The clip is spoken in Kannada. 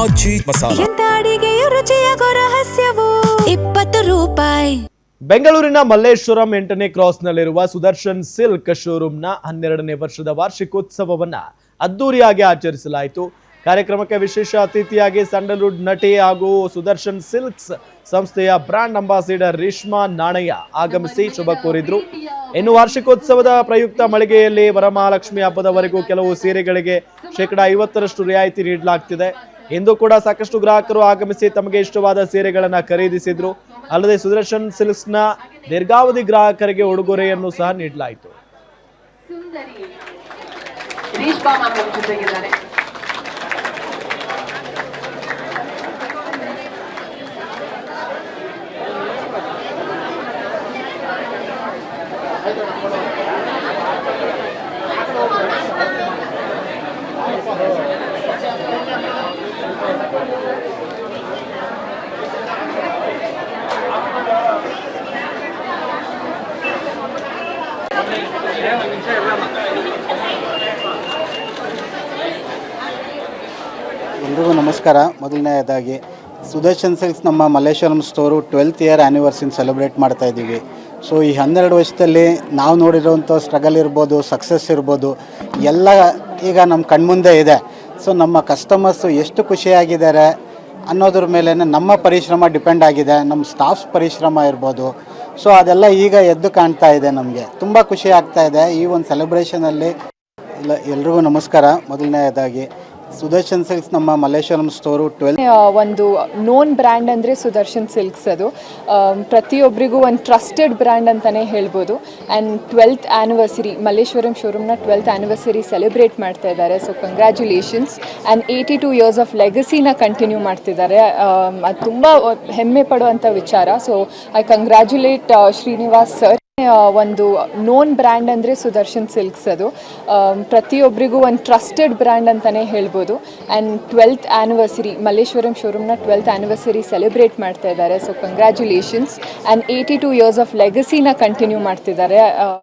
ಆಚಿ ಮಸಾಲ. ಎಂತ ಅಡಿಗೆಯ ರುಚಿಯಾಗೋ ರಹಸ್ಯವು 20 ರೂಪಾಯಿ. ಬೆಂಗಳೂರಿನ ಮಲ್ಲೇಶ್ವರಂ 8ನೇ ಕ್ರಾಸ್ನಲ್ಲಿರುವ ಸುದರ್ಶನ್ ಸಿಲ್ಕ್ ಶೋರೂಮ್ನ 12ನೇ ವರ್ಷದ ವಾರ್ಷಿಕೋತ್ಸವವನ್ನ ಅದ್ದೂರಿಯಾಗಿ ಆಚರಿಸಲಾಯಿತು. ಕಾರ್ಯಕ್ರಮಕ್ಕೆ ವಿಶೇಷ ಅತಿಥಿಯಾಗಿ ಸ್ಯಾಂಡಲ್ವುಡ್ ನಟಿ ಹಾಗೂ ಸುದರ್ಶನ್ ಸಿಲ್ಕ್ಸ್ ಸಂಸ್ಥೆಯ ಬ್ರಾಂಡ್ ಅಂಬಾಸಿಡರ್ ರೇಷ್ಮಾ ನಾಣಯ್ಯ ಆಗಮಿಸಿ ಶುಭ ಕೋರಿದ್ರು. ಇನ್ನು ವಾರ್ಷಿಕೋತ್ಸವದ ಪ್ರಯುಕ್ತ ಮಳಿಗೆಯಲ್ಲಿ ವರಮಹಾಲಕ್ಷ್ಮಿ ಹಬ್ಬದವರೆಗೂ ಕೆಲವು ಸೀರೆಗಳಿಗೆ ಶೇಕಡಾ 50ರಷ್ಟು ರಿಯಾಯಿತಿ ನೀಡಲಾಗ್ತಿದೆ. ಇಂದು ಕೂಡ ಸಾಕಷ್ಟು ಗ್ರಾಹಕರು ಆಗಮಿಸಿ ತಮಗೆ ಇಷ್ಟವಾದ ಸೀರೆಗಳನ್ನು ಖರೀದಿಸಿದ್ರು. ಅಲ್ಲದೆ ಸುದರ್ಶನ್ ಸಿಲ್ಕ್ಸ್ನ ದೀರ್ಘಾವಧಿ ಗ್ರಾಹಕರಿಗೆ ಉಡುಗೊರೆಯನ್ನು ಸಹ ನೀಡಲಾಯಿತು. ಎಲ್ರಿಗೂ ನಮಸ್ಕಾರ. ಮೊದಲನೇದಾಗಿ ಸುದರ್ಶನ್ ಸಿಲ್ಕ್ಸ್ ನಮ್ಮ ಮಲ್ಲೇಶ್ವರಂ ಸ್ಟೋರು 12th ಇಯರ್ ಆ್ಯನಿವರ್ಸರಿನ ಸೆಲೆಬ್ರೇಟ್ ಮಾಡ್ತಾ ಇದ್ದೀವಿ. ಸೊ ಈ 12 ವರ್ಷದಲ್ಲಿ ನಾವು ನೋಡಿರೋವಂಥ ಸ್ಟ್ರಗಲ್ ಇರ್ಬೋದು, ಸಕ್ಸಸ್ ಇರ್ಬೋದು, ಎಲ್ಲ ಈಗ ನಮ್ಮ ಕಣ್ಮುಂದೆ ಇದೆ. ಸೊ ನಮ್ಮ ಕಸ್ಟಮರ್ಸು ಎಷ್ಟು ಖುಷಿಯಾಗಿದ್ದಾರೆ ಅನ್ನೋದ್ರ ಮೇಲೆ ನಮ್ಮ ಪರಿಶ್ರಮ ಡಿಪೆಂಡ್ ಆಗಿದೆ, ನಮ್ಮ ಸ್ಟಾಫ್ಸ್ ಪರಿಶ್ರಮ ಇರ್ಬೋದು. ಸೊ ಅದೆಲ್ಲ ಈಗ ಎದ್ದು ಕಾಣ್ತಾ ಇದೆ. ನಮಗೆ ತುಂಬ ಖುಷಿ ಆಗ್ತಾ ಇದೆ ಈ ಒಂದು ಸೆಲೆಬ್ರೇಷನಲ್ಲಿ. ಎಲ್ರಿಗೂ ನಮಸ್ಕಾರ. ಮೊದಲನೇದಾಗಿ ಸುದರ್ಶನ್ ಸಿಲ್ಕ್ಸ್ ನಮ್ಮ ಮಲ್ಲೇಶ್ವರಂ ಸ್ಟೋರು ಒಂದು ನೋನ್ ಬ್ರ್ಯಾಂಡ್ ಅಂದರೆ ಸುದರ್ಶನ್ ಸಿಲ್ಕ್ಸ್. ಅದು ಪ್ರತಿಯೊಬ್ಬರಿಗೂ ಒಂದು ಟ್ರಸ್ಟೆಡ್ ಬ್ರ್ಯಾಂಡ್ ಅಂತಲೇ ಹೇಳ್ಬೋದು. ಆ್ಯಂಡ್ 12th ಆ್ಯನಿವರ್ಸರಿ ಮಲ್ಲೇಶ್ವರಂ ಶೋರೂಮ್ನ 12th ಆ್ಯನಿವರ್ಸರಿ ಸೆಲೆಬ್ರೇಟ್ ಮಾಡ್ತಾ ಇದ್ದಾರೆ. So congratulations. And 82 years of ಲೆಗಸಿನ ಕಂಟಿನ್ಯೂ ಮಾಡ್ತಿದ್ದಾರೆ. ಅದು ತುಂಬ ಹೆಮ್ಮೆ ಪಡುವಂಥ ವಿಚಾರ. So I congratulate Srinivas sir. ಒಂದು ನೋನ್ ಬ್ರ್ಯಾಂಡ್ ಅಂದರೆ ಸುದರ್ಶನ್ ಸಿಲ್ಕ್ಸ್. ಅದು ಪ್ರತಿಯೊಬ್ಬರಿಗೂ ಒಂದು ಟ್ರಸ್ಟೆಡ್ ಬ್ರ್ಯಾಂಡ್ ಅಂತಲೇ ಹೇಳ್ಬೋದು. ಆ್ಯಂಡ್ 12th ಆ್ಯನಿವರ್ಸರಿ ಮಲ್ಲೇಶ್ವರಂ ಶೋರೂಮ್ನ 12th ಆ್ಯನಿವರ್ಸರಿ ಸೆಲೆಬ್ರೇಟ್ ಮಾಡ್ತಾ ಇದ್ದಾರೆ. So congratulations. And 82 years of ಲೆಗಸಿನ ಕಂಟಿನ್ಯೂ ಮಾಡ್ತಿದ್ದಾರೆ.